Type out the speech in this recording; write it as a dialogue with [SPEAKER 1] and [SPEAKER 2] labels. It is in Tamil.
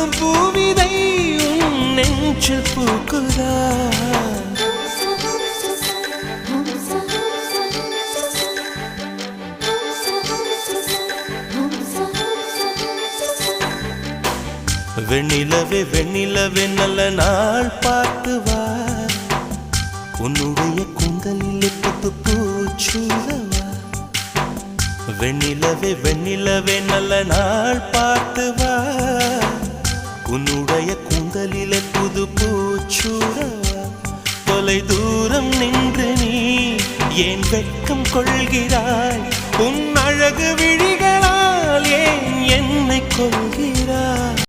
[SPEAKER 1] தூவும் பூவிதை உன் நெஞ்சில் பூக்குதா வெண்ணிலவே வெண்ணிலவே நல்ல நாள் பார்த்து வா உன்னுடைய கூந்தலில் புத்து பூச்சூடவா வெண்ணிலவே வெண்ணிலவே நல்ல நாள் பார்த்து வா உன்னுடைய கூந்தலில் புது பூச்சூடவா தொலை தூரம் நின்று நீ ஏன் வெட்கம் கொள்கிறாய் உன் அழகு விழிகளால் ஏன் என்னை கொள்கிறாய்